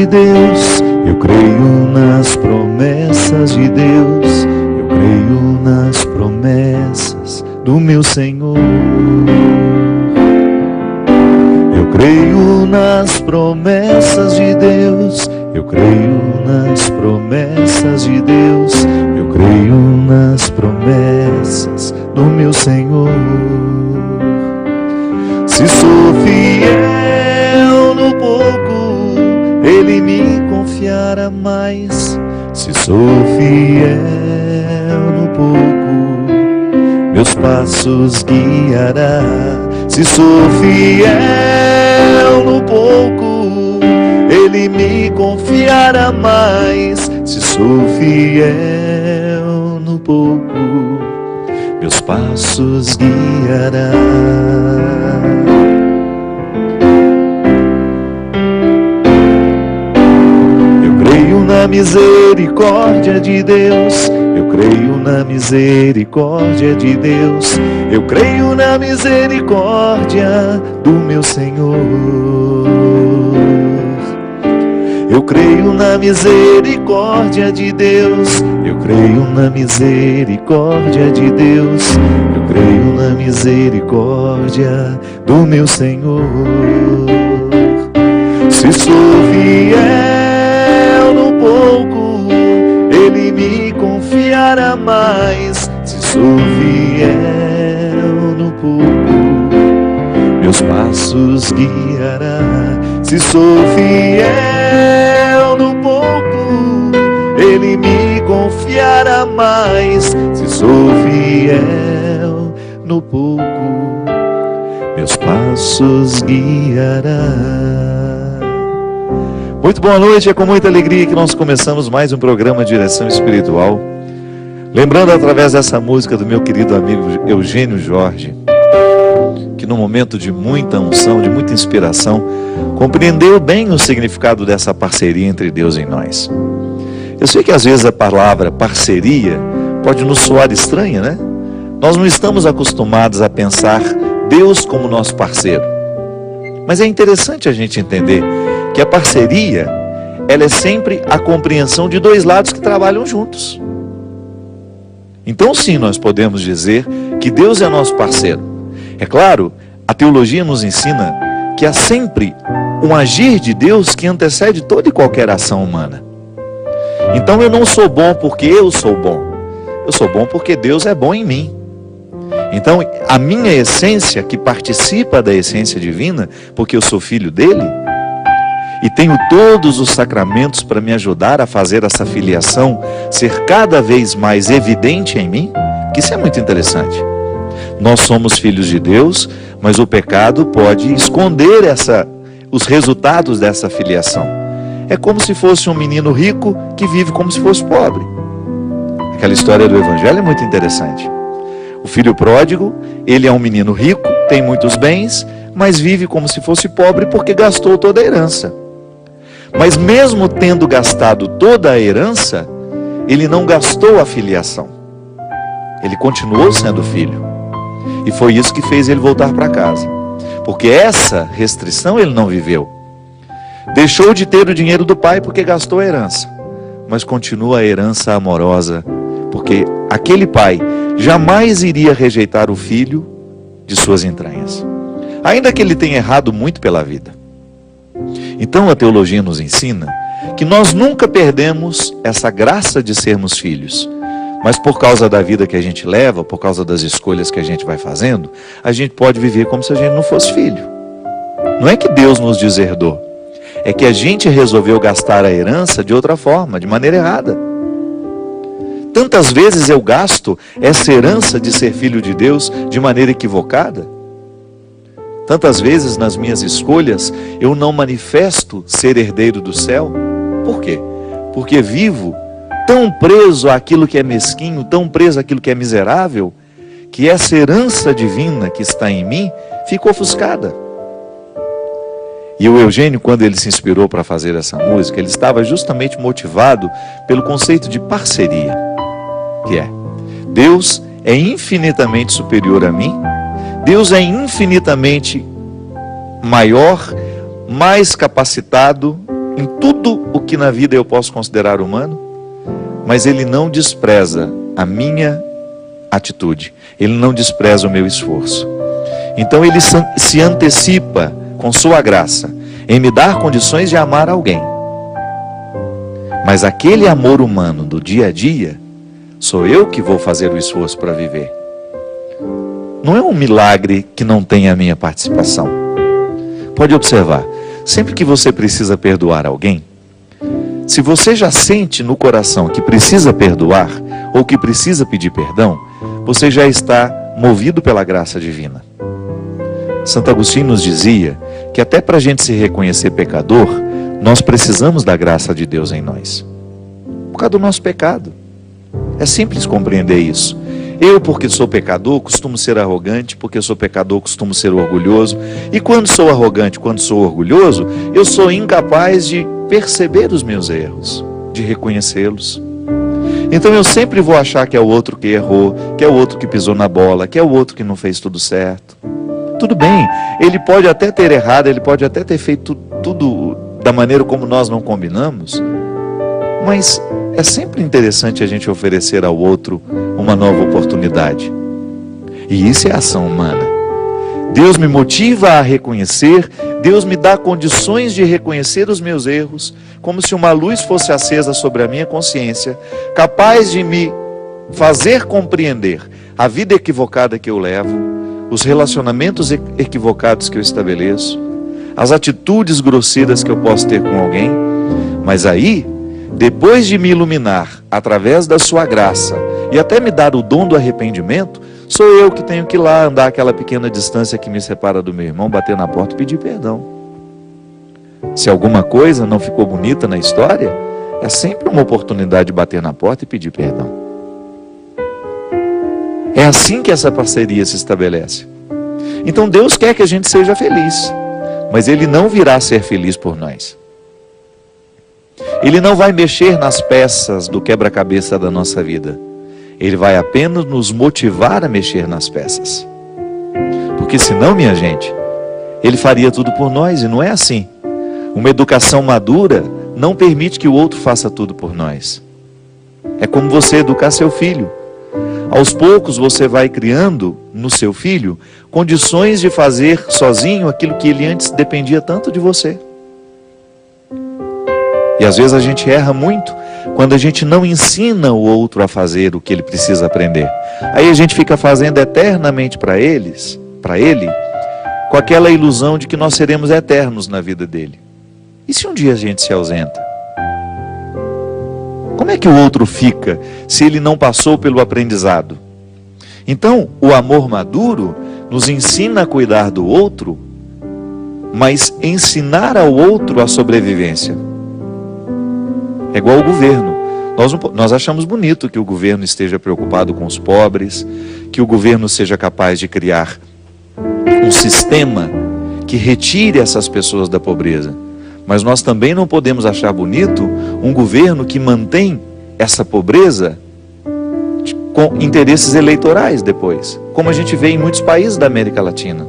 de Deus, eu creio nas promessas de Deus, eu creio nas promessas do meu Senhor. Eu creio nas promessas de Deus, eu creio nas promessas de Deus, eu creio nas promessas do meu Senhor. Se sou fiel no pouco, Ele me confiará mais. Se sou fiel no pouco, meus passos guiará. Se sou fiel no pouco, Ele me confiará mais. Se sou fiel no pouco, meus passos guiará. Eu creio na misericórdia de Deus, eu creio na misericórdia de Deus, eu creio na misericórdia do meu Senhor. Eu creio na misericórdia de Deus, eu creio na misericórdia de Deus, eu creio na misericórdia do meu Senhor. Se sou fiel no pouco, Ele me confiará mais. Se sou fiel no pouco, meus passos guiará. Se sou fiel no pouco, Ele me confiará mais. Se sou fiel no pouco, meus passos guiará. Muito boa noite, é com muita alegria que nós começamos mais um programa Direção Espiritual. Lembrando através dessa música do meu querido amigo Eugênio Jorge, que no momento de muita unção, de muita inspiração, compreendeu bem o significado dessa parceria entre Deus e nós. Eu sei que às vezes a palavra parceria pode nos soar estranha, né? Nós não estamos acostumados a pensar Deus como nosso parceiro. Mas é interessante a gente entender que a parceria, ela é sempre a compreensão de dois lados que trabalham juntos. Então sim, nós podemos dizer que Deus é nosso parceiro. É claro, a teologia nos ensina que há sempre um agir de Deus que antecede toda e qualquer ação humana. Então eu não sou bom porque eu sou bom. Eu sou bom porque Deus é bom em mim. Então a minha essência, que participa da essência divina, porque eu sou filho dele, e tenho todos os sacramentos para me ajudar a fazer essa filiação ser cada vez mais evidente em mim, que isso é muito interessante. Nós somos filhos de Deus, mas o pecado pode esconder os resultados dessa filiação. É como se fosse um menino rico que vive como se fosse pobre. Aquela história do Evangelho é muito interessante. O filho pródigo, ele é um menino rico, tem muitos bens, mas vive como se fosse pobre porque gastou toda a herança. Mas mesmo tendo gastado toda a herança, ele não gastou a filiação. Ele continuou sendo filho. E foi isso que fez ele voltar para casa. Porque essa restrição ele não viveu. Deixou de ter o dinheiro do pai porque gastou a herança. Mas continua a herança amorosa. Porque aquele pai jamais iria rejeitar o filho de suas entranhas. Ainda que ele tenha errado muito pela vida. Então a teologia nos ensina que nós nunca perdemos essa graça de sermos filhos. Mas por causa da vida que a gente leva, por causa das escolhas que a gente vai fazendo, a gente pode viver como se a gente não fosse filho. Não é que Deus nos deserdou. É que a gente resolveu gastar a herança de outra forma, de maneira errada. Tantas vezes eu gasto essa herança de ser filho de Deus de maneira equivocada. Tantas vezes nas minhas escolhas eu não manifesto ser herdeiro do céu. Por quê? Porque vivo tão preso àquilo que é mesquinho, tão preso àquilo que é miserável, que essa herança divina que está em mim fica ofuscada. E o Eugênio, quando ele se inspirou para fazer essa música, ele estava justamente motivado pelo conceito de parceria, que é: Deus é infinitamente superior a mim, Deus é infinitamente maior, mais capacitado em tudo o que na vida eu posso considerar humano, mas Ele não despreza a minha atitude, Ele não despreza o meu esforço. Então Ele se antecipa com sua graça em me dar condições de amar alguém. Mas aquele amor humano do dia a dia, sou eu que vou fazer o esforço para viver. Não é um milagre que não tenha a minha participação. Pode observar, sempre que você precisa perdoar alguém, se você já sente no coração que precisa perdoar, ou que precisa pedir perdão, você já está movido pela graça divina. Santo Agostinho nos dizia que até para a gente se reconhecer pecador, nós precisamos da graça de Deus em nós. Por causa do nosso pecado. É simples compreender isso. Eu, porque sou pecador, costumo ser arrogante, porque sou pecador, costumo ser orgulhoso. E quando sou arrogante, quando sou orgulhoso, eu sou incapaz de perceber os meus erros, de reconhecê-los. Então eu sempre vou achar que é o outro que errou, que é o outro que pisou na bola, que é o outro que não fez tudo certo. Tudo bem, ele pode até ter errado, ele pode até ter feito tudo da maneira como nós não combinamos, mas é sempre interessante a gente oferecer ao outro uma nova oportunidade. E isso é ação humana. Deus me motiva a reconhecer, Deus me dá condições de reconhecer os meus erros, como se uma luz fosse acesa sobre a minha consciência, capaz de me fazer compreender a vida equivocada que eu levo, os relacionamentos equivocados que eu estabeleço, as atitudes grosseiras que eu posso ter com alguém. Mas aí, depois de me iluminar através da sua graça e até me dar o dom do arrependimento, sou eu que tenho que ir lá andar aquela pequena distância que me separa do meu irmão, bater na porta e pedir perdão. Se alguma coisa não ficou bonita na história, é sempre uma oportunidade de bater na porta e pedir perdão. É assim que essa parceria se estabelece. Então Deus quer que a gente seja feliz, mas Ele não virá ser feliz por nós. Ele não vai mexer nas peças do quebra-cabeça da nossa vida. Ele vai apenas nos motivar a mexer nas peças. Porque senão, minha gente, Ele faria tudo por nós, e não é assim. Uma educação madura não permite que o outro faça tudo por nós. É como você educar seu filho. Aos poucos você vai criando no seu filho condições de fazer sozinho aquilo que ele antes dependia tanto de você. E às vezes a gente erra muito quando a gente não ensina o outro a fazer o que ele precisa aprender. Aí a gente fica fazendo eternamente para ele, com aquela ilusão de que nós seremos eternos na vida dele. E se um dia a gente se ausenta? Como é que o outro fica se ele não passou pelo aprendizado? Então, o amor maduro nos ensina a cuidar do outro, mas ensinar ao outro a sobrevivência. É igual ao governo. Nós achamos bonito que o governo esteja preocupado com os pobres, que o governo seja capaz de criar um sistema que retire essas pessoas da pobreza. Mas nós também não podemos achar bonito um governo que mantém essa pobreza com interesses eleitorais depois, como a gente vê em muitos países da América Latina.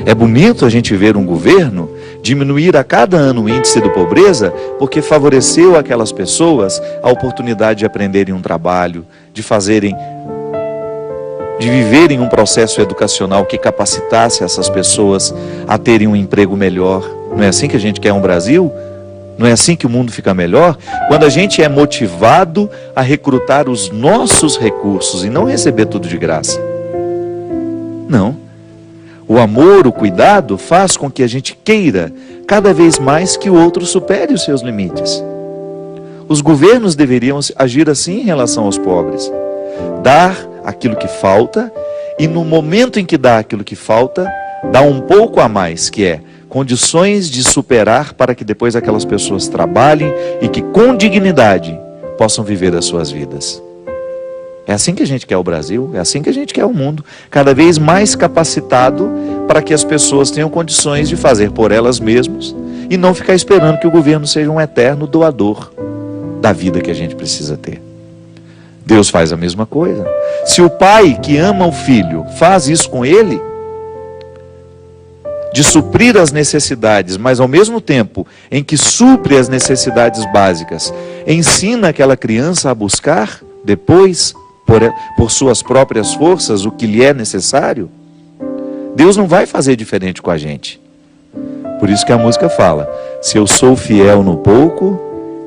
É bonito a gente ver um governo diminuir a cada ano o índice de pobreza porque favoreceu aquelas pessoas a oportunidade de aprenderem um trabalho, de viverem um processo educacional que capacitasse essas pessoas a terem um emprego melhor. Não é assim que a gente quer um Brasil? Não é assim que o mundo fica melhor? Quando a gente é motivado a recrutar os nossos recursos e não receber tudo de graça. Não. O amor, o cuidado faz com que a gente queira cada vez mais que o outro supere os seus limites. Os governos deveriam agir assim em relação aos pobres. Dar aquilo que falta e no momento em que dá aquilo que falta, dá um pouco a mais, que é condições de superar para que depois aquelas pessoas trabalhem e que com dignidade possam viver as suas vidas. É assim que a gente quer o Brasil, é assim que a gente quer o mundo, cada vez mais capacitado para que as pessoas tenham condições de fazer por elas mesmas e não ficar esperando que o governo seja um eterno doador da vida que a gente precisa ter. Deus faz a mesma coisa. Se o pai que ama o filho faz isso com ele, de suprir as necessidades, mas ao mesmo tempo em que supre as necessidades básicas, ensina aquela criança a buscar depois, por suas próprias forças, o que lhe é necessário, Deus não vai fazer diferente com a gente. Por isso que a música fala: se eu sou fiel no pouco,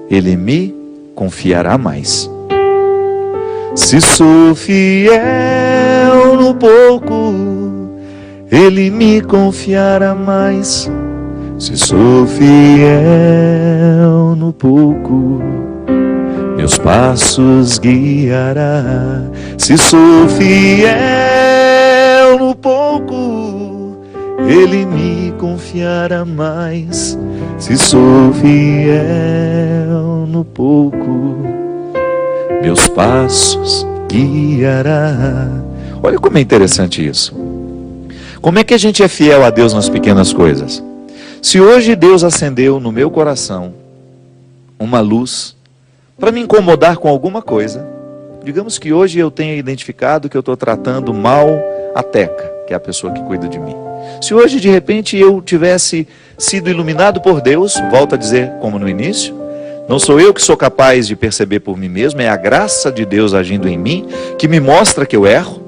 Ele me confiará mais. Se sou fiel no pouco, Ele me confiará mais. Se sou fiel no pouco, meus passos guiará. Se sou fiel no pouco, Ele me confiará mais. Se sou fiel no pouco, meus passos guiará. Olha como é interessante isso. Como é que a gente é fiel a Deus nas pequenas coisas? Se hoje Deus acendeu no meu coração uma luz para me incomodar com alguma coisa, digamos que hoje eu tenha identificado que eu estou tratando mal a Teca, que é a pessoa que cuida de mim. Se hoje de repente eu tivesse sido iluminado por Deus, volto a dizer como no início, não sou eu que sou capaz de perceber por mim mesmo, é a graça de Deus agindo em mim que me mostra que eu erro.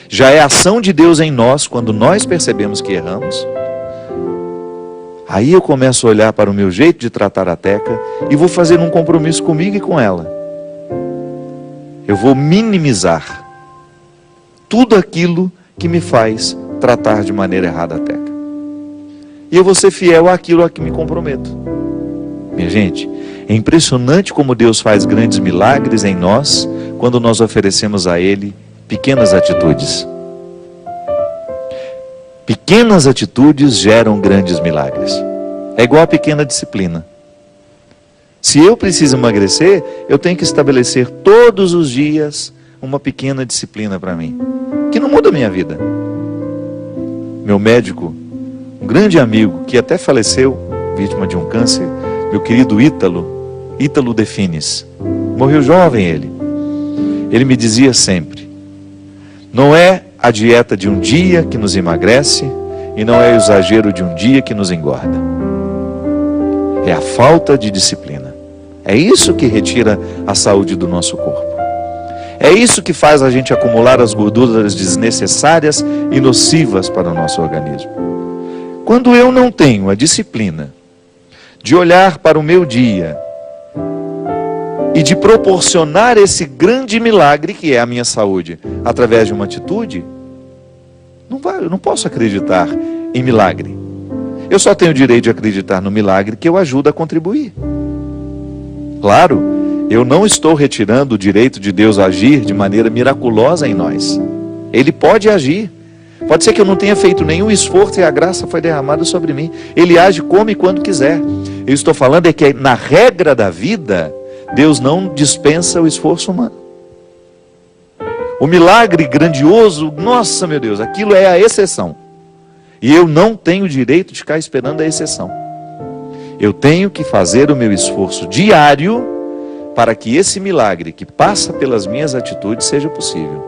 Já é a ação de Deus em nós quando nós percebemos que erramos. Aí eu começo a olhar para o meu jeito de tratar a Teca e vou fazer um compromisso comigo e com ela. Eu vou minimizar tudo aquilo que me faz tratar de maneira errada a Teca. E eu vou ser fiel àquilo a que me comprometo. Minha gente, é impressionante como Deus faz grandes milagres em nós quando nós oferecemos a Ele pequenas atitudes. Pequenas atitudes geram grandes milagres. É igual a pequena disciplina. Se eu preciso emagrecer, eu tenho que estabelecer todos os dias uma pequena disciplina para mim, que não muda a minha vida. Meu médico, um grande amigo, que até faleceu, vítima de um câncer, meu querido Ítalo Defines, morreu jovem ele. Ele me dizia sempre: não é a dieta de um dia que nos emagrece e não é o exagero de um dia que nos engorda. É a falta de disciplina. É isso que retira a saúde do nosso corpo. É isso que faz a gente acumular as gorduras desnecessárias e nocivas para o nosso organismo. Quando eu não tenho a disciplina de olhar para o meu dia e de proporcionar esse grande milagre que é a minha saúde através de uma atitude, eu não posso acreditar em milagre. Eu só tenho o direito de acreditar no milagre que eu ajudo a contribuir. Claro, eu não estou retirando o direito de Deus agir de maneira miraculosa em nós. Ele pode agir. Pode ser que eu não tenha feito nenhum esforço e a graça foi derramada sobre mim. Ele age como e quando quiser. Eu estou falando é que na regra da vida, Deus não dispensa o esforço humano. O milagre grandioso, nossa meu Deus, aquilo é a exceção. E eu não tenho o direito de ficar esperando a exceção. Eu tenho que fazer o meu esforço diário para que esse milagre que passa pelas minhas atitudes seja possível.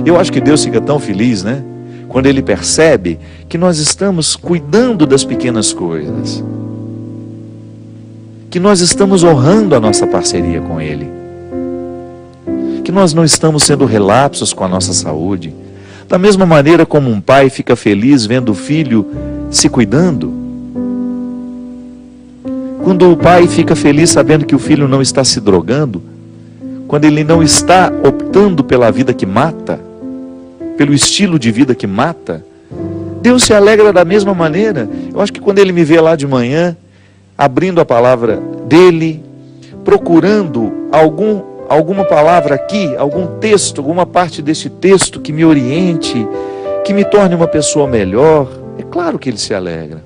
Eu acho que Deus fica tão feliz, né? Quando Ele percebe que nós estamos cuidando das pequenas coisas. Que nós estamos honrando a nossa parceria com Ele. Que nós não estamos sendo relapsos com a nossa saúde. Da mesma maneira como um pai fica feliz vendo o filho se cuidando. Quando o pai fica feliz sabendo que o filho não está se drogando. Quando ele não está optando pela vida que mata. Pelo estilo de vida que mata. Deus se alegra da mesma maneira. Eu acho que quando Ele me vê lá de manhã, abrindo a palavra dEle, procurando alguma palavra aqui, algum texto, alguma parte desse texto que me oriente, que me torne uma pessoa melhor, é claro que Ele se alegra.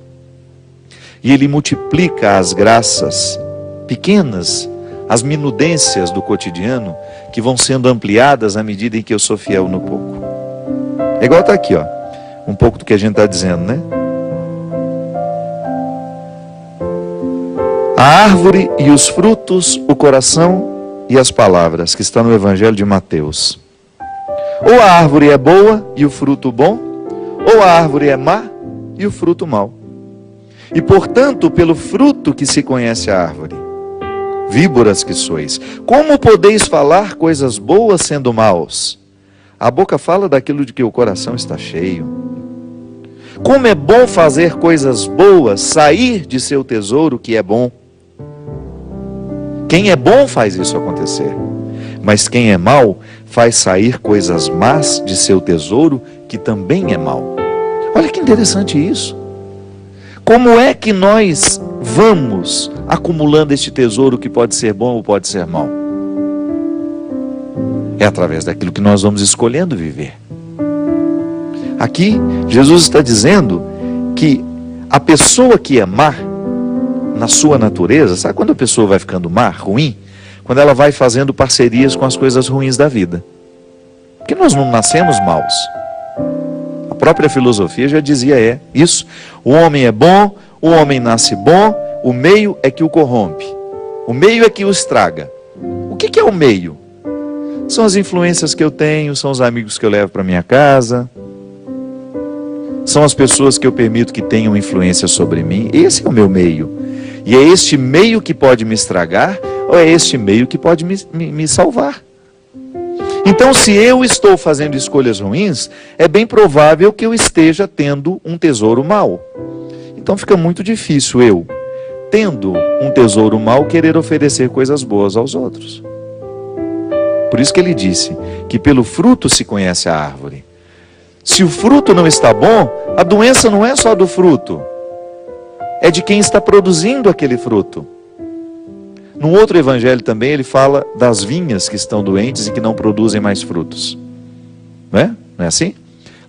E Ele multiplica as graças pequenas, as minudências do cotidiano, que vão sendo ampliadas à medida em que eu sou fiel no pouco. É igual está aqui, ó, um pouco do que a gente está dizendo, né? A árvore e os frutos, o coração e as palavras, que está no Evangelho de Mateus. Ou a árvore é boa e o fruto bom, ou a árvore é má e o fruto mau. E portanto, pelo fruto que se conhece a árvore. Víboras que sois, como podeis falar coisas boas sendo maus? A boca fala daquilo de que o coração está cheio. Como é bom fazer coisas boas, sair de seu tesouro que é bom. Quem é bom faz isso acontecer. Mas quem é mau faz sair coisas más de seu tesouro que também é mau. Olha que interessante isso. Como é que nós vamos acumulando este tesouro que pode ser bom ou pode ser mau? É através daquilo que nós vamos escolhendo viver. Aqui, Jesus está dizendo que a pessoa que é má, na sua natureza, sabe quando a pessoa vai ficando má, ruim? Quando ela vai fazendo parcerias com as coisas ruins da vida. Porque nós não nascemos maus. A própria filosofia já dizia isso. O homem é bom, o homem nasce bom, o meio é que o corrompe. O meio é que o estraga. O que é o meio? São as influências que eu tenho, são os amigos que eu levo para minha casa, são as pessoas que eu permito que tenham influência sobre mim. Esse é o meu meio. E é este meio que pode me estragar, ou é este meio que pode me salvar. Então, se eu estou fazendo escolhas ruins, é bem provável que eu esteja tendo um tesouro mau. Então fica muito difícil eu, tendo um tesouro mau, querer oferecer coisas boas aos outros. Por isso que ele disse que pelo fruto se conhece a árvore. Se o fruto não está bom, a doença não é só do fruto, é de quem está produzindo aquele fruto. Num outro evangelho também ele fala das vinhas que estão doentes e que não produzem mais frutos. Não é? Não é assim?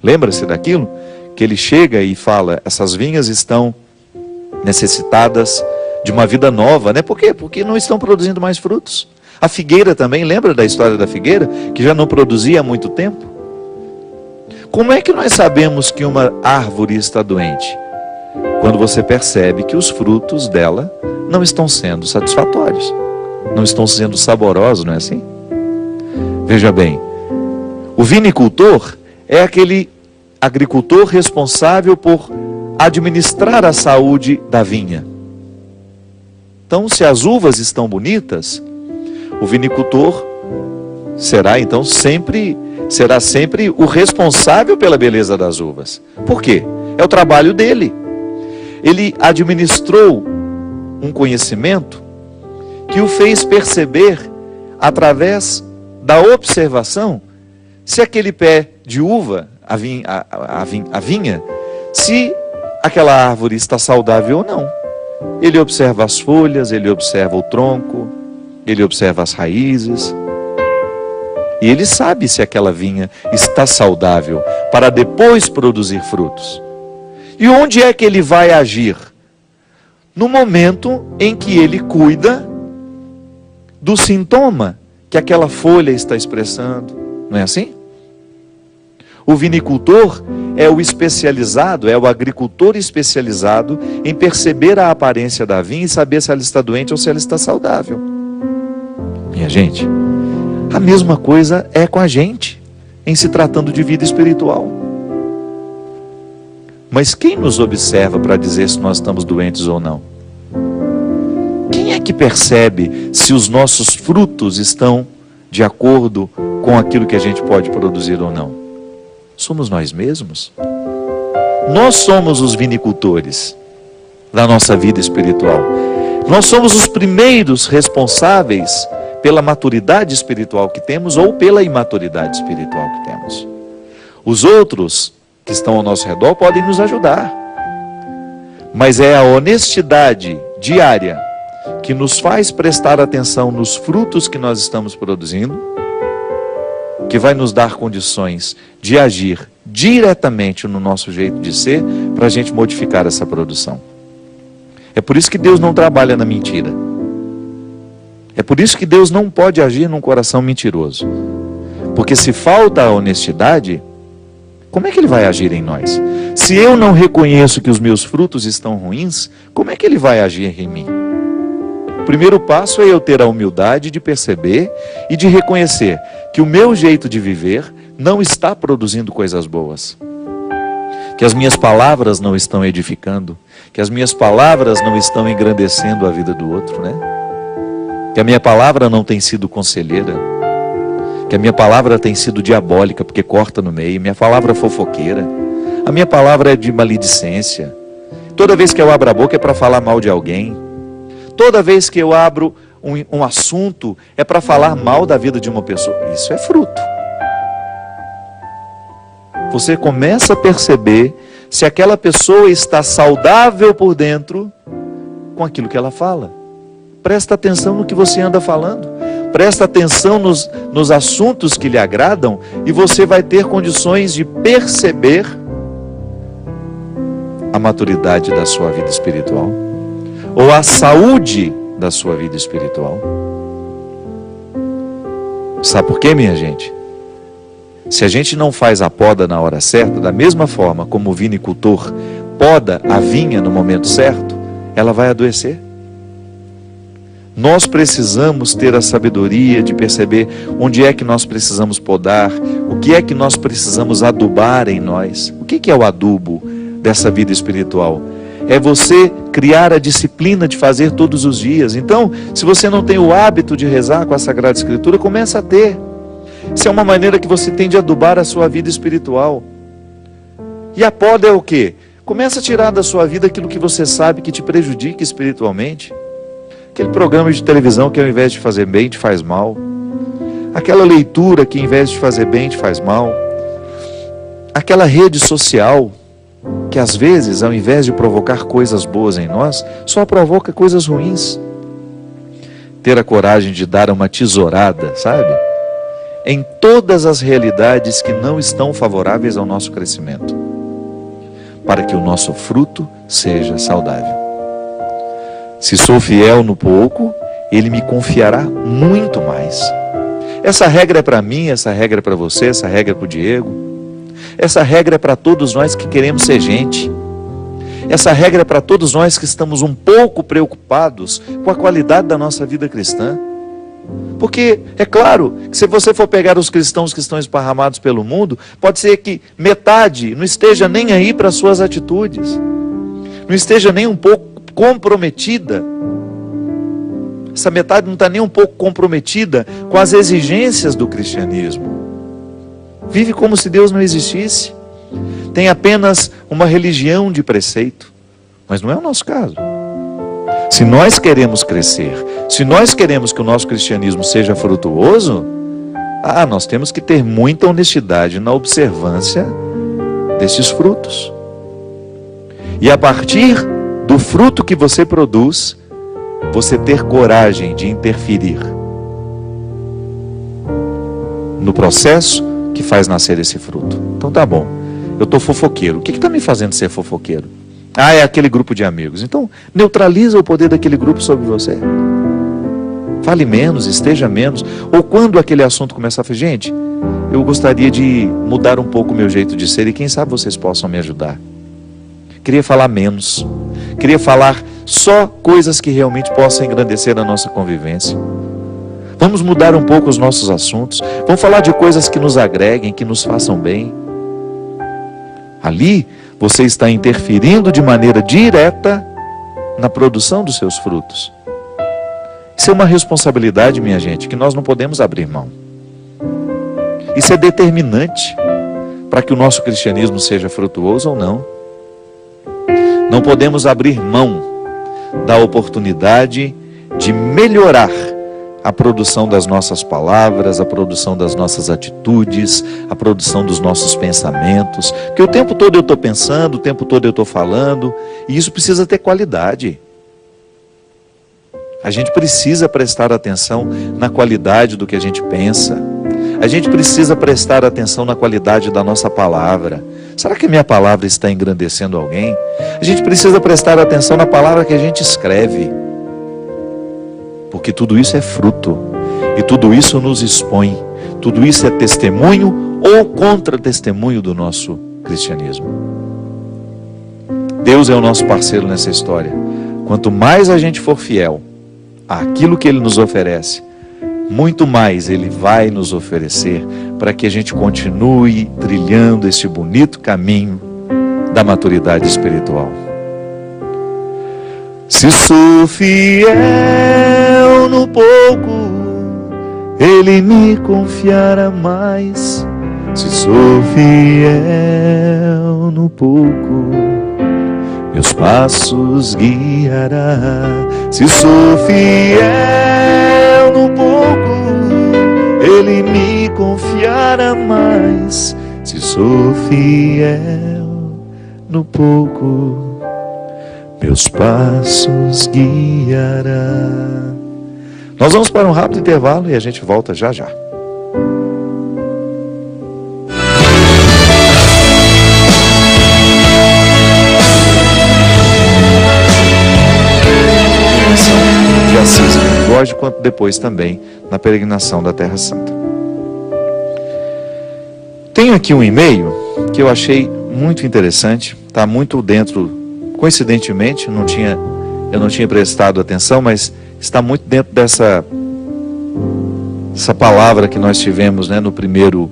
Lembra-se daquilo? Que ele chega e fala, essas vinhas estão necessitadas de uma vida nova, né? Por quê? Porque não estão produzindo mais frutos. A figueira também, lembra da história da figueira? Que já não produzia há muito tempo. Como é que nós sabemos que uma árvore está doente? Quando você percebe que os frutos dela não estão sendo satisfatórios, não estão sendo saborosos, não é assim? Veja bem, o vinicultor é aquele agricultor responsável por administrar a saúde da vinha. Então, se as uvas estão bonitas, o vinicultor será sempre o responsável pela beleza das uvas. Por quê? É o trabalho dele. Ele administrou um conhecimento que o fez perceber, através da observação, se aquele pé de uva, a vinha, se aquela árvore está saudável ou não. Ele observa as folhas, ele observa o tronco, ele observa as raízes, e ele sabe se aquela vinha está saudável para depois produzir frutos. E onde é que ele vai agir? No momento em que ele cuida do sintoma que aquela folha está expressando. Não é assim? O vinicultor é o especializado, é o agricultor especializado em perceber a aparência da vinha e saber se ela está doente ou se ela está saudável. Minha gente, a mesma coisa é com a gente, em se tratando de vida espiritual. Mas quem nos observa para dizer se nós estamos doentes ou não? Quem é que percebe se os nossos frutos estão de acordo com aquilo que a gente pode produzir ou não? Somos nós mesmos. Nós somos os vinicultores da nossa vida espiritual. Nós somos os primeiros responsáveis pela maturidade espiritual que temos ou pela imaturidade espiritual que temos. Os outros que estão ao nosso redor podem nos ajudar, mas é a honestidade diária que nos faz prestar atenção nos frutos que nós estamos produzindo, que vai nos dar condições de agir diretamente no nosso jeito de ser, para a gente modificar essa produção. É por isso que Deus não trabalha na mentira. É por isso que Deus não pode agir num coração mentiroso. Porque se falta a honestidade, como é que Ele vai agir em nós? Se eu não reconheço que os meus frutos estão ruins, como é que Ele vai agir em mim? O primeiro passo é eu ter a humildade de perceber e de reconhecer que o meu jeito de viver não está produzindo coisas boas. que as minhas palavras não estão edificando, que as minhas palavras não estão engrandecendo a vida do outro, né? Que a minha palavra não tem sido conselheira, que a minha palavra tem sido diabólica, porque corta no meio, minha palavra é fofoqueira, a minha palavra é de maledicência. Toda vez que eu abro a boca é para falar mal de alguém, toda vez que eu abro um assunto é para falar mal da vida de uma pessoa. Isso é fruto. Você começa a perceber se aquela pessoa está saudável por dentro com aquilo que ela fala. Presta atenção no que você anda falando. Presta atenção nos assuntos que lhe agradam e você vai ter condições de perceber a maturidade da sua vida espiritual ou a saúde da sua vida espiritual. Sabe por quê, minha gente? Se a gente não faz a poda na hora certa, da mesma forma como o vinicultor poda a vinha no momento certo, ela vai adoecer. Nós precisamos ter a sabedoria de perceber onde é que nós precisamos podar, o que é que nós precisamos adubar em nós. O que é o adubo dessa vida espiritual? É você criar a disciplina de fazer todos os dias. Então, se você não tem o hábito de rezar com a Sagrada Escritura, começa a ter. Isso é uma maneira que você tem de adubar a sua vida espiritual. E a poda é o quê? Começa a tirar da sua vida aquilo que você sabe que te prejudica espiritualmente. Aquele programa de televisão que ao invés de fazer bem, te faz mal. Aquela leitura que ao invés de fazer bem, te faz mal. Aquela rede social que às vezes, ao invés de provocar coisas boas em nós, só provoca coisas ruins. Ter a coragem de dar uma tesourada, sabe? Em todas as realidades que não estão favoráveis ao nosso crescimento, para que o nosso fruto seja saudável. Se sou fiel no pouco, Ele me confiará muito mais. Essa regra é para mim, essa regra é para você, essa regra é para o Diego. Essa regra é para todos nós que queremos ser gente. Essa regra é para todos nós que estamos um pouco preocupados com a qualidade da nossa vida cristã. Porque, é claro, que se você for pegar os cristãos que estão esparramados pelo mundo, pode ser que metade não esteja nem aí para as suas atitudes, não esteja nem um pouco comprometida. Essa metade não está nem um pouco comprometida com as exigências do cristianismo. Vive como se Deus não existisse. Tem apenas uma religião de preceito. Mas não é o nosso caso. Se nós queremos crescer, se nós queremos que o nosso cristianismo seja frutuoso, nós temos que ter muita honestidade na observância desses frutos. E a partir do fruto que você produz, você ter coragem de interferir no processo que faz nascer esse fruto. Então tá bom, eu estou fofoqueiro. O que está me fazendo ser fofoqueiro? É aquele grupo de amigos. Então neutraliza o poder daquele grupo sobre você. Fale menos, esteja menos. Ou quando aquele assunto começar a falar, gente, eu gostaria de mudar um pouco o meu jeito de ser e quem sabe vocês possam me ajudar. Queria falar menos. Queria falar só coisas que realmente possam engrandecer a nossa convivência. Vamos mudar um pouco os nossos assuntos. Vamos falar de coisas que nos agreguem, que nos façam bem. Ali, você está interferindo de maneira direta na produção dos seus frutos. Isso é uma responsabilidade, minha gente, que nós não podemos abrir mão. Isso é determinante para que o nosso cristianismo seja frutuoso ou não. Não podemos abrir mão da oportunidade de melhorar a produção das nossas palavras, a produção das nossas atitudes, a produção dos nossos pensamentos. Porque o tempo todo eu estou pensando, o tempo todo eu estou falando, e isso precisa ter qualidade. A gente precisa prestar atenção na qualidade do que a gente pensa. A gente precisa prestar atenção na qualidade da nossa palavra. Será que a minha palavra está engrandecendo alguém? A gente precisa prestar atenção na palavra que a gente escreve. Porque tudo isso é fruto, e tudo isso nos expõe, tudo isso é testemunho ou contra-testemunho do nosso cristianismo. Deus é o nosso parceiro nessa história. Quanto mais a gente for fiel àquilo que Ele nos oferece, muito mais Ele vai nos oferecer para que a gente continue trilhando esse bonito caminho da maturidade espiritual. Se sou fiel no pouco, Ele me confiará mais. Se sou fiel no pouco, meus passos guiará. Se sou fiel no pouco, Ele me confiará mais. Se sou fiel no pouco, meus passos guiará. Nós vamos para um rápido intervalo e a gente volta já já. De Assis, hoje quanto depois também na peregrinação da Terra Santa. Tenho aqui um e-mail que eu achei muito interessante, está muito dentro, coincidentemente, eu não tinha prestado atenção, mas está muito dentro dessa palavra que nós tivemos, né, no primeiro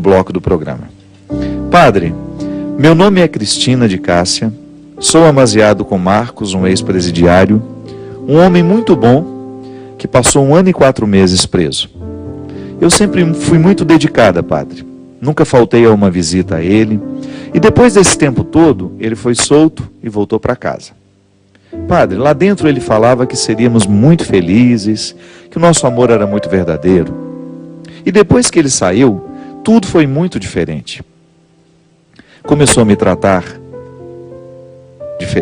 bloco do programa. Padre, meu nome é Cristina de Cássia, sou amaziado com Marcos, um ex-presidiário, um homem muito bom, que passou 1 ano e 4 meses preso. Eu sempre fui muito dedicada, padre. Nunca faltei a uma visita a ele. E depois desse tempo todo, ele foi solto e voltou para casa. Padre, lá dentro ele falava que seríamos muito felizes, que o nosso amor era muito verdadeiro. E depois que ele saiu, tudo foi muito diferente. Começou a me tratar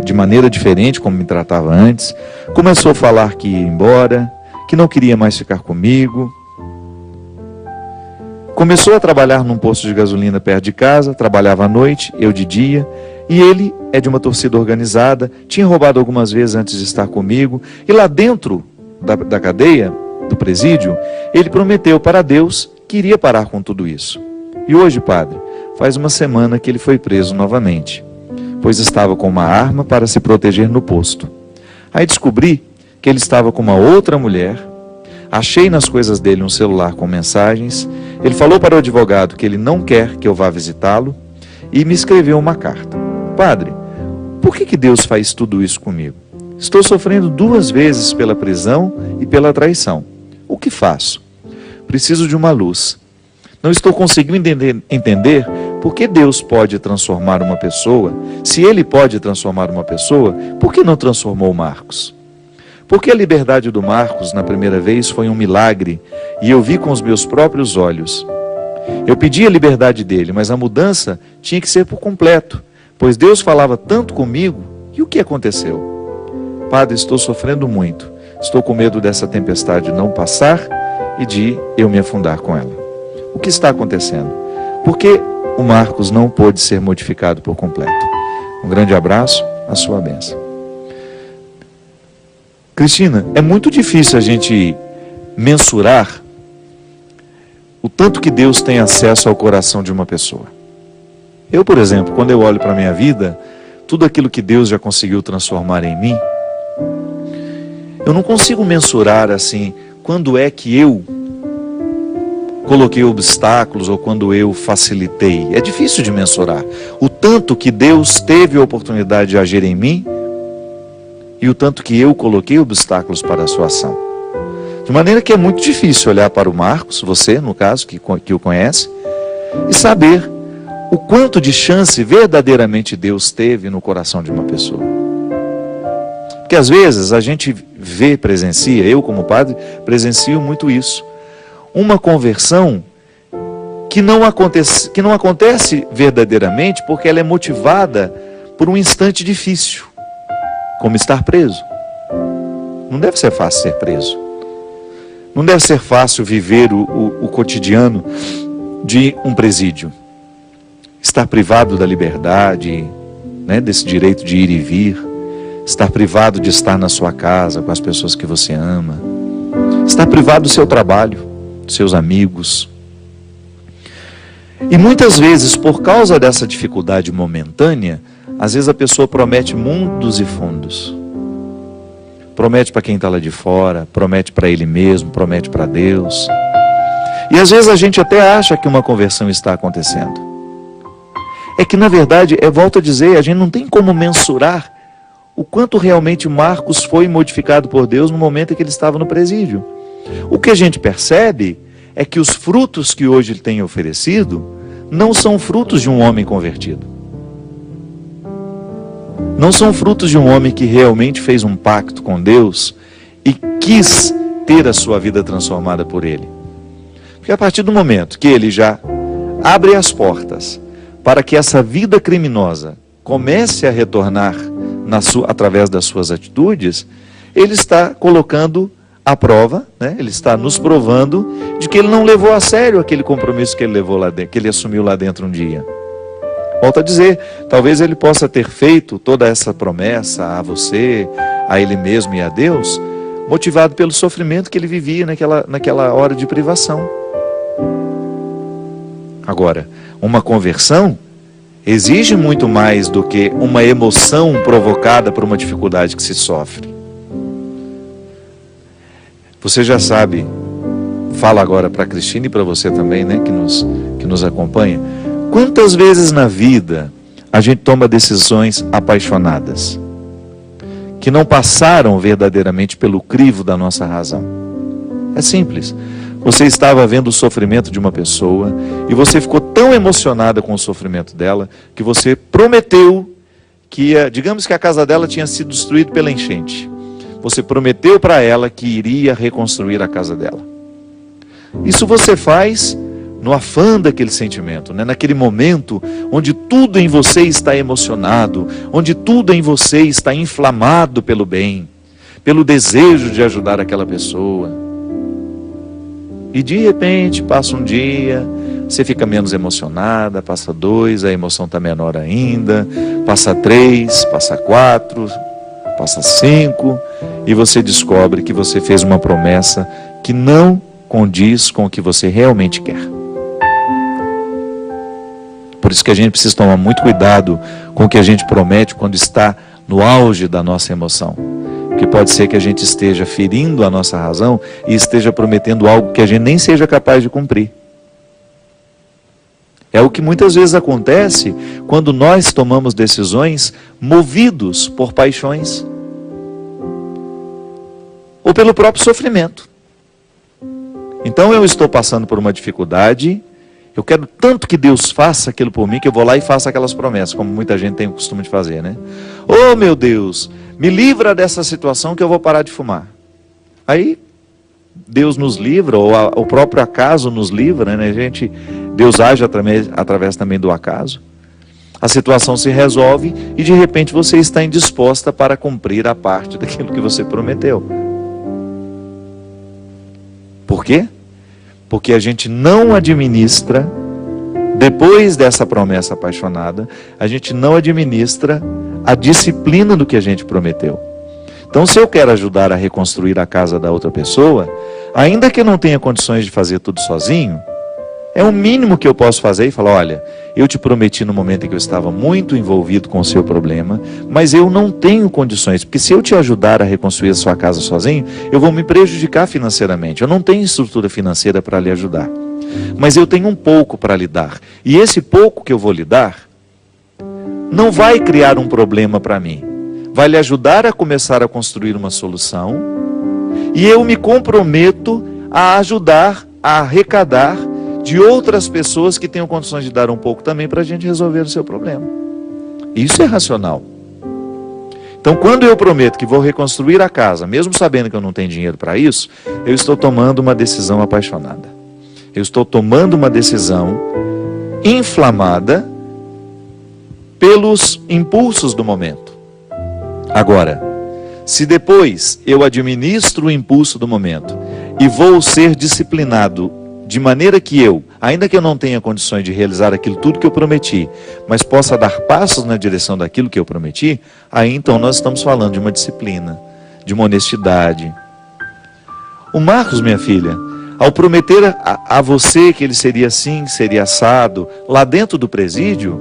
de maneira diferente como me tratava antes. Começou a falar que ia embora, que não queria mais ficar comigo. Começou a trabalhar num posto de gasolina perto de casa, trabalhava à noite, eu de dia, e ele é de uma torcida organizada, tinha roubado algumas vezes antes de estar comigo, e lá dentro da cadeia, do presídio, ele prometeu para Deus que iria parar com tudo isso. E hoje, padre, faz 1 semana que ele foi preso novamente, pois estava com uma arma para se proteger no posto. Aí descobri que ele estava com uma outra mulher. Achei nas coisas dele um celular com mensagens. Ele falou para o advogado que ele não quer que eu vá visitá-lo e me escreveu uma carta. Padre, por que Deus faz tudo isso comigo? Estou sofrendo 2 vezes pela prisão e pela traição. O que faço? Preciso de uma luz. Não estou conseguindo entender por que Deus pode transformar uma pessoa. Se Ele pode transformar uma pessoa, por que não transformou Marcos? Porque a liberdade do Marcos, na primeira vez, foi um milagre, e eu vi com os meus próprios olhos. Eu pedi a liberdade dele, mas a mudança tinha que ser por completo, pois Deus falava tanto comigo, e o que aconteceu? Padre, estou sofrendo muito, estou com medo dessa tempestade não passar e de eu me afundar com ela. O que está acontecendo? Por que o Marcos não pôde ser modificado por completo? Um grande abraço, a sua bênção. Cristina, é muito difícil a gente mensurar o tanto que Deus tem acesso ao coração de uma pessoa. Eu, por exemplo, quando eu olho para a minha vida, tudo aquilo que Deus já conseguiu transformar em mim, eu não consigo mensurar assim, quando é que eu coloquei obstáculos ou quando eu facilitei. É difícil de mensurar o tanto que Deus teve a oportunidade de agir em mim e o tanto que eu coloquei obstáculos para a sua ação. De maneira que é muito difícil olhar para o Marcos, você, no caso, que o conhece, e saber o quanto de chance verdadeiramente Deus teve no coração de uma pessoa. Porque às vezes a gente presencia, eu como padre, presencio muito isso. Uma conversão que não acontece verdadeiramente porque ela é motivada por um instante difícil, como estar preso. Não deve ser fácil ser preso. Não deve ser fácil viver o cotidiano de um presídio. Estar privado da liberdade, né, desse direito de ir e vir. Estar privado de estar na sua casa com as pessoas que você ama. Estar privado do seu trabalho, dos seus amigos. E muitas vezes, por causa dessa dificuldade momentânea, às vezes a pessoa promete mundos e fundos. Promete para quem está lá de fora, promete para ele mesmo, promete para Deus. E às vezes a gente até acha que uma conversão está acontecendo. é que, na verdade, volto a dizer, a gente não tem como mensurar o quanto realmente Marcos foi modificado por Deus no momento em que ele estava no presídio. O que a gente percebe é que os frutos que hoje ele tem oferecido não são frutos de um homem convertido. Não são frutos de um homem que realmente fez um pacto com Deus e quis ter a sua vida transformada por ele. Porque a partir do momento que ele já abre as portas para que essa vida criminosa comece a retornar através das suas atitudes, ele está colocando à prova, né? Ele está nos provando de que ele não levou a sério aquele compromisso que ele levou lá dentro, que ele assumiu lá dentro um dia. Volto a dizer, talvez ele possa ter feito toda essa promessa a você, a ele mesmo e a Deus, motivado pelo sofrimento que ele vivia naquela hora de privação. Agora, uma conversão exige muito mais do que uma emoção provocada por uma dificuldade que se sofre. Você já sabe, fala agora para a Cristina e para você também, né, que nos acompanha, quantas vezes na vida a gente toma decisões apaixonadas, que não passaram verdadeiramente pelo crivo da nossa razão. É simples. Você estava vendo o sofrimento de uma pessoa e você ficou tão emocionada com o sofrimento dela que você prometeu que, digamos que a casa dela tinha sido destruída pela enchente. Você prometeu para ela que iria reconstruir a casa dela. Isso você faz no afã daquele sentimento, né? Naquele momento onde tudo em você está emocionado, onde tudo em você está inflamado pelo bem, pelo desejo de ajudar aquela pessoa. E de repente passa um dia, você fica menos emocionada, passa 2, a emoção está menor ainda, passa 3, passa 4, passa 5, e você descobre que você fez uma promessa que não condiz com o que você realmente quer. Por isso que a gente precisa tomar muito cuidado com o que a gente promete quando está no auge da nossa emoção. Porque pode ser que a gente esteja ferindo a nossa razão e esteja prometendo algo que a gente nem seja capaz de cumprir. É o que muitas vezes acontece quando nós tomamos decisões movidos por paixões ou pelo próprio sofrimento. Então eu estou passando por uma dificuldade, eu quero tanto que Deus faça aquilo por mim, que eu vou lá e faço aquelas promessas, como muita gente tem o costume de fazer, né? Oh, meu Deus, me livra dessa situação que eu vou parar de fumar. Aí Deus nos livra, ou o próprio acaso nos livra, né? Deus age através também do acaso. A situação se resolve e de repente você está indisposta para cumprir a parte daquilo que você prometeu. Por quê? Porque a gente não administra, depois dessa promessa apaixonada, a gente não administra a disciplina do que a gente prometeu. Então, se eu quero ajudar a reconstruir a casa da outra pessoa, ainda que eu não tenha condições de fazer tudo sozinho, é o mínimo que eu posso fazer e falar, olha, eu te prometi no momento em que eu estava muito envolvido com o seu problema, mas eu não tenho condições, porque se eu te ajudar a reconstruir a sua casa sozinho, eu vou me prejudicar financeiramente. Eu não tenho estrutura financeira para lhe ajudar, mas eu tenho um pouco para lhe dar. E esse pouco que eu vou lhe dar, não vai criar um problema para mim. Vai lhe ajudar a começar a construir uma solução, e eu me comprometo a ajudar, a arrecadar de outras pessoas que tenham condições de dar um pouco também para a gente resolver o seu problema. Isso é racional. Então, quando eu prometo que vou reconstruir a casa, mesmo sabendo que eu não tenho dinheiro para isso, eu estou tomando uma decisão apaixonada. Eu estou tomando uma decisão inflamada pelos impulsos do momento. Agora, se depois eu administro o impulso do momento e vou ser disciplinado de maneira que eu, ainda que eu não tenha condições de realizar aquilo tudo que eu prometi, mas possa dar passos na direção daquilo que eu prometi, aí então nós estamos falando de uma disciplina, de uma honestidade. O Marcos, minha filha, ao prometer a você que ele seria assim, seria assado, lá dentro do presídio,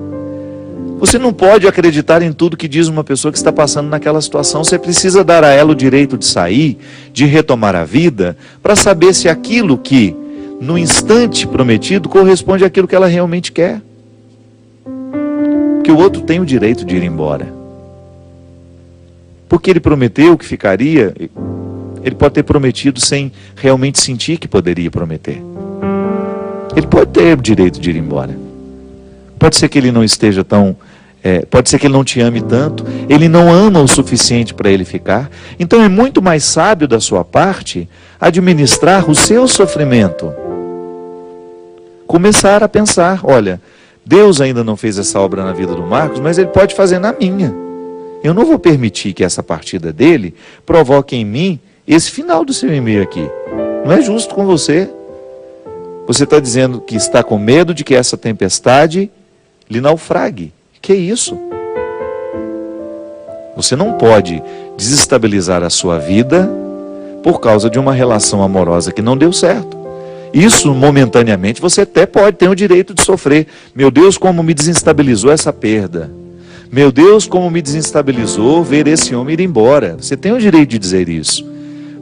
você não pode acreditar em tudo que diz uma pessoa que está passando naquela situação. Você precisa dar a ela o direito de sair, de retomar a vida, para saber se aquilo que no instante prometido corresponde àquilo que ela realmente quer. porque o outro tem o direito de ir embora. Porque ele prometeu que ficaria, ele pode ter prometido sem realmente sentir que poderia prometer. Ele pode ter o direito de ir embora. Pode ser que ele não esteja tão... pode ser que ele não te ame tanto, ele não ama o suficiente para ele ficar. Então é muito mais sábio da sua parte administrar o seu sofrimento. Começar a pensar, olha, Deus ainda não fez essa obra na vida do Marcos, mas ele pode fazer na minha. Eu não vou permitir que essa partida dele provoque em mim esse final do seu e-mail aqui. Não é justo com você. Você está dizendo que está com medo de que essa tempestade lhe naufrague. Que isso? Você não pode desestabilizar a sua vida por causa de uma relação amorosa que não deu certo. Isso, momentaneamente, você até pode ter o direito de sofrer. Meu Deus, como me desestabilizou essa perda. Meu Deus, como me desestabilizou ver esse homem ir embora. Você tem o direito de dizer isso.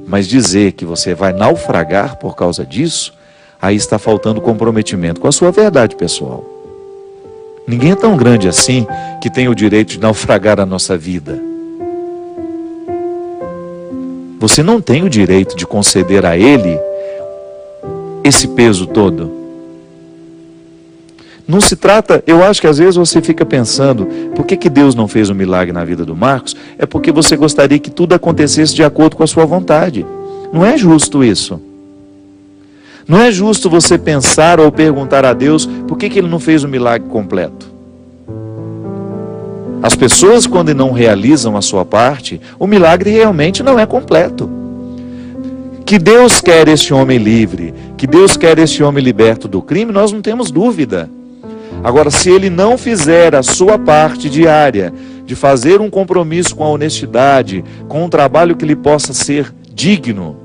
Mas dizer que você vai naufragar por causa disso, aí está faltando comprometimento com a sua verdade pessoal. Ninguém é tão grande assim que tem o direito de naufragar a nossa vida. Você não tem o direito de conceder a ele esse peso todo. Não se trata, eu acho que às vezes você fica pensando, por que Deus não fez um milagre na vida do Marcos? É porque você gostaria que tudo acontecesse de acordo com a sua vontade. Não é justo isso. Não é justo você pensar ou perguntar a Deus por que ele não fez o milagre completo. As pessoas, quando não realizam a sua parte, o milagre realmente não é completo. Que Deus quer este homem livre, que Deus quer este homem liberto do crime, nós não temos dúvida. Agora, se ele não fizer a sua parte diária, de fazer um compromisso com a honestidade, com um trabalho que lhe possa ser digno,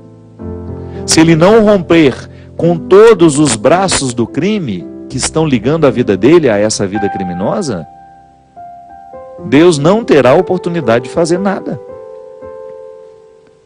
se ele não romper com todos os braços do crime que estão ligando a vida dele a essa vida criminosa, Deus não terá oportunidade de fazer nada.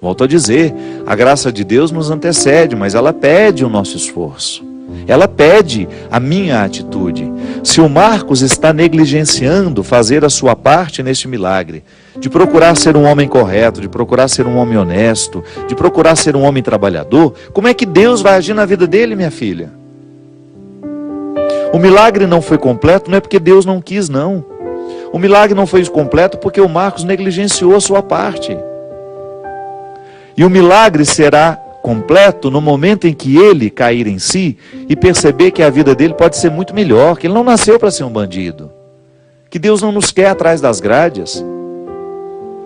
Volto a dizer, a graça de Deus nos antecede, mas ela pede o nosso esforço. Ela pede a minha atitude. Se o Marcos está negligenciando fazer a sua parte neste milagre, de procurar ser um homem correto, de procurar ser um homem honesto, de procurar ser um homem trabalhador, como é que Deus vai agir na vida dele, minha filha? O milagre não foi completo, não é porque Deus não quis, não. O milagre não foi completo porque o Marcos negligenciou a sua parte. E o milagre será completo no momento em que ele cair em si e perceber que a vida dele pode ser muito melhor, que ele não nasceu para ser um bandido, que Deus não nos quer atrás das grades.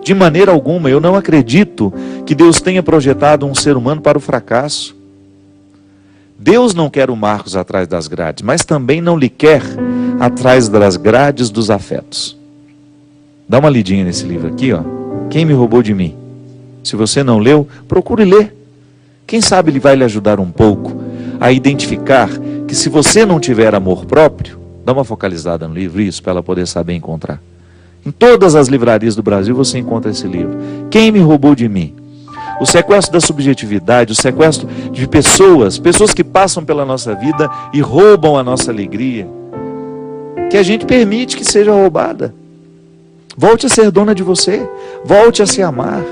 De maneira alguma, eu não acredito que Deus tenha projetado um ser humano para o fracasso. Deus não quer o Marcos atrás das grades, mas também não lhe quer atrás das grades dos afetos. Dá uma lidinha nesse livro aqui, ó. Quem me roubou de mim? Se você não leu, procure ler. Quem sabe ele vai lhe ajudar um pouco a identificar que se você não tiver amor próprio, dá uma focalizada no livro, isso, para ela poder saber encontrar. Em todas as livrarias do Brasil você encontra esse livro. Quem me roubou de mim? O sequestro da subjetividade, o sequestro de pessoas que passam pela nossa vida e roubam a nossa alegria, que a gente permite que seja roubada. Volte a ser dona de você, volte a se amar.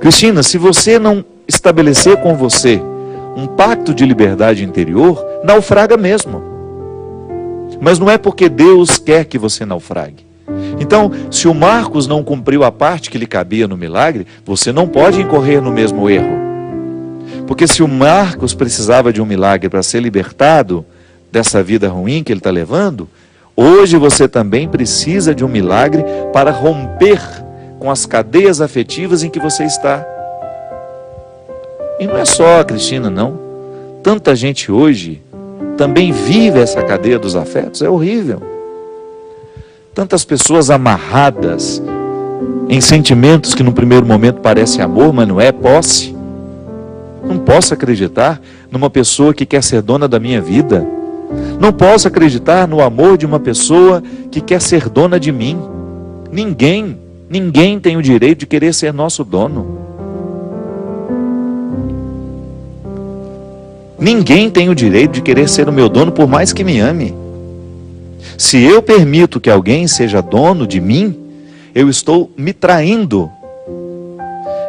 Cristina, se você não estabelecer com você um pacto de liberdade interior, naufraga mesmo. Mas não é porque Deus quer que você naufrague. Então, se o Marcos não cumpriu a parte que lhe cabia no milagre, você não pode incorrer no mesmo erro. Porque se o Marcos precisava de um milagre para ser libertado dessa vida ruim que ele está levando, hoje você também precisa de um milagre para romper com as cadeias afetivas em que você está. E não é só a Cristina, não. Tanta gente hoje também vive essa cadeia dos afetos, é horrível. Tantas pessoas amarradas em sentimentos que no primeiro momento parecem amor, mas não é, posse. Não posso acreditar numa pessoa que quer ser dona da minha vida. Não posso acreditar no amor de uma pessoa que quer ser dona de mim. Ninguém tem o direito de querer ser nosso dono. Ninguém tem o direito de querer ser o meu dono, por mais que me ame. Se eu permito que alguém seja dono de mim, eu estou me traindo.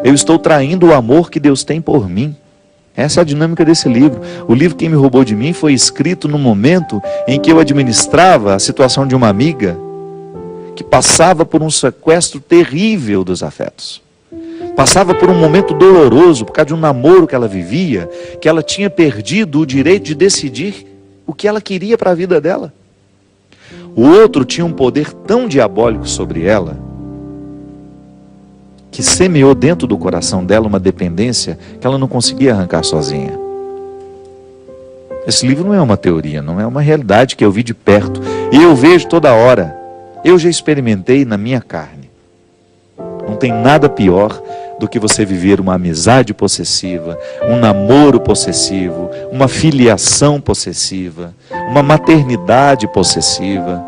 Eu estou traindo o amor que Deus tem por mim. Essa é a dinâmica desse livro. O livro Quem Me Roubou de Mim foi escrito no momento em que eu administrava a situação de uma amiga que passava por um sequestro terrível dos afetos. Passava por um momento doloroso, por causa de um namoro que ela vivia, que ela tinha perdido o direito de decidir o que ela queria para a vida dela. O outro tinha um poder tão diabólico sobre ela, que semeou dentro do coração dela uma dependência que ela não conseguia arrancar sozinha. Esse livro não é uma teoria, não é uma realidade que eu vi de perto. E eu vejo toda hora. Eu já experimentei na minha carne. Não tem nada pior do que você viver uma amizade possessiva, um namoro possessivo, uma filiação possessiva, uma maternidade possessiva.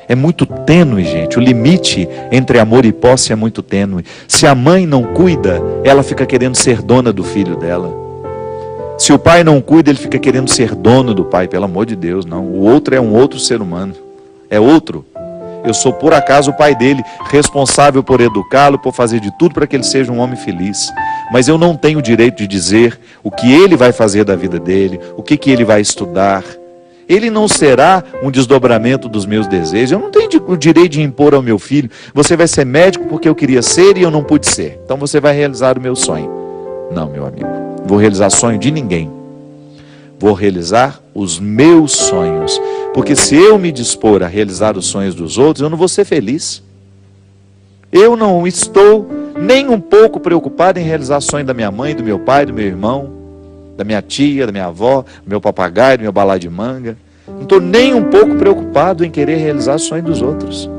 É muito tênue, gente. O limite entre amor e posse é muito tênue. Se a mãe não cuida, ela fica querendo ser dona do filho dela. Se o pai não cuida, ele fica querendo ser dono do pai. Pelo amor de Deus, não. O outro é um outro ser humano. É outro. Eu sou, por acaso, o pai dele, responsável por educá-lo, por fazer de tudo para que ele seja um homem feliz. Mas eu não tenho o direito de dizer o que ele vai fazer da vida dele, o que ele vai estudar. Ele não será um desdobramento dos meus desejos. Eu não tenho o direito de impor ao meu filho: você vai ser médico porque eu queria ser e eu não pude ser, então você vai realizar o meu sonho. Não, meu amigo, vou realizar sonho de ninguém. Vou realizar os meus sonhos. Porque se eu me dispor a realizar os sonhos dos outros, eu não vou ser feliz. Eu não estou nem um pouco preocupado em realizar sonhos da minha mãe, do meu pai, do meu irmão, da minha tia, da minha avó, do meu papagaio, do meu balá de manga. Não estou nem um pouco preocupado em querer realizar o sonho dos outros.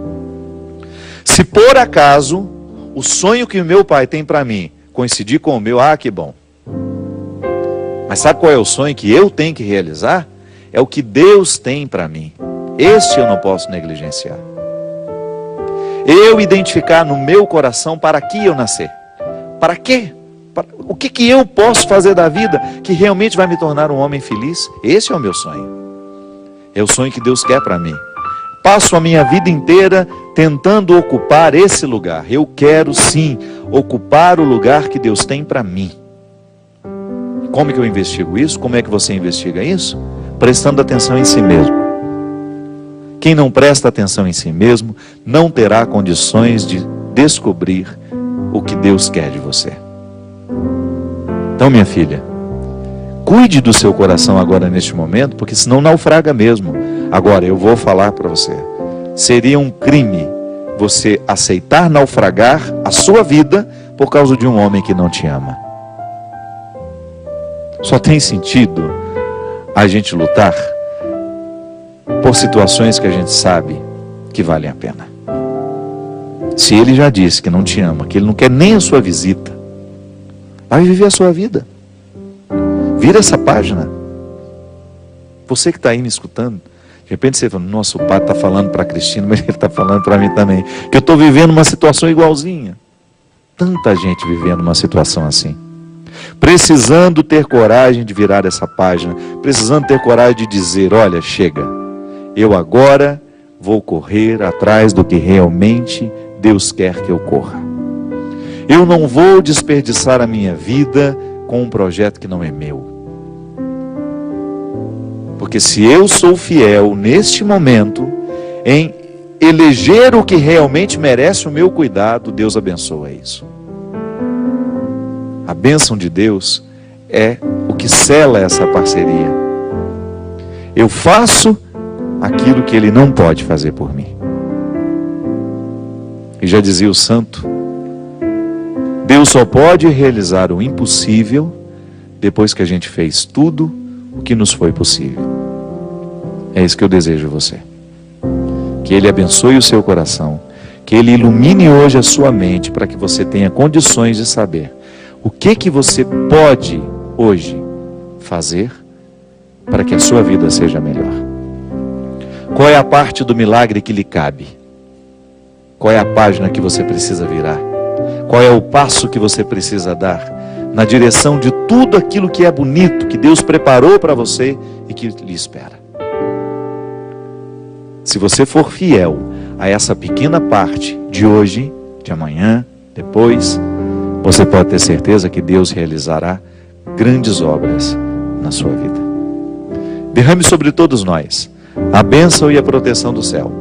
Se por acaso o sonho que o meu pai tem para mim coincidir com o meu, que bom. Mas sabe qual é o sonho que eu tenho que realizar? É o que Deus tem para mim. Esse eu não posso negligenciar. Eu identificar no meu coração para que eu nascer. Para quê? O que eu posso fazer da vida que realmente vai me tornar um homem feliz? Esse é o meu sonho. É o sonho que Deus quer para mim. Passo a minha vida inteira tentando ocupar esse lugar. Eu quero sim ocupar o lugar que Deus tem para mim. Como é que eu investigo isso? Como é que você investiga isso? Prestando atenção em si mesmo. Quem não presta atenção em si mesmo não terá condições de descobrir o que Deus quer de você. Então, minha filha, cuide do seu coração agora neste momento, porque senão naufraga mesmo. Agora, eu vou falar para você. Seria um crime você aceitar naufragar a sua vida por causa de um homem que não te ama. Só tem sentido a gente lutar por situações que a gente sabe que valem a pena. Se ele já disse que não te ama, que ele não quer nem a sua visita, vai viver a sua vida. Vira essa página. Você que está aí me escutando, de repente você fala: nossa, o padre está falando para a Cristina, mas ele está falando para mim também, que eu estou vivendo uma situação igualzinha. Tanta gente vivendo uma situação assim. Precisando ter coragem de virar essa página, precisando ter coragem de dizer: olha, chega, eu agora vou correr atrás do que realmente Deus quer que eu corra. Eu não vou desperdiçar a minha vida com um projeto que não é meu. Porque se eu sou fiel neste momento em eleger o que realmente merece o meu cuidado, Deus abençoa isso. A bênção de Deus é o que sela essa parceria. Eu faço aquilo que Ele não pode fazer por mim. E já dizia o santo: Deus só pode realizar o impossível depois que a gente fez tudo o que nos foi possível. É isso que eu desejo a você. Que Ele abençoe o seu coração, que Ele ilumine hoje a sua mente para que você tenha condições de saber o que você pode hoje fazer para que a sua vida seja melhor. Qual é a parte do milagre que lhe cabe? Qual é a página que você precisa virar? Qual é o passo que você precisa dar na direção de tudo aquilo que é bonito, que Deus preparou para você e que lhe espera? Se você for fiel a essa pequena parte de hoje, de amanhã, depois, você pode ter certeza que Deus realizará grandes obras na sua vida. Derrame sobre todos nós a bênção e a proteção do céu,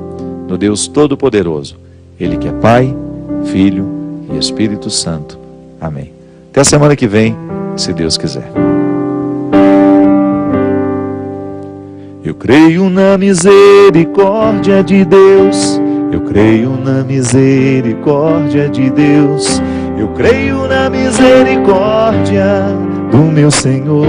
no Deus Todo-Poderoso, Ele que é Pai, Filho e Espírito Santo. Amém. Até a semana que vem, se Deus quiser. Eu creio na misericórdia de Deus, eu creio na misericórdia de Deus, eu creio na misericórdia do meu Senhor.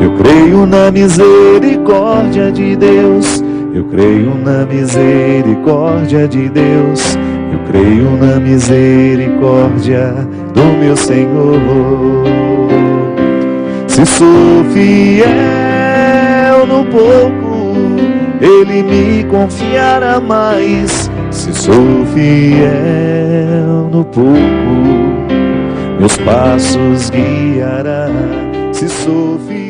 Eu creio na misericórdia de Deus, eu creio na misericórdia de Deus, eu creio na misericórdia do meu Senhor. Se sou fiel no pouco, Ele me confiará mais. Se sou fiel no pouco, meus passos guiará. Se sou fiel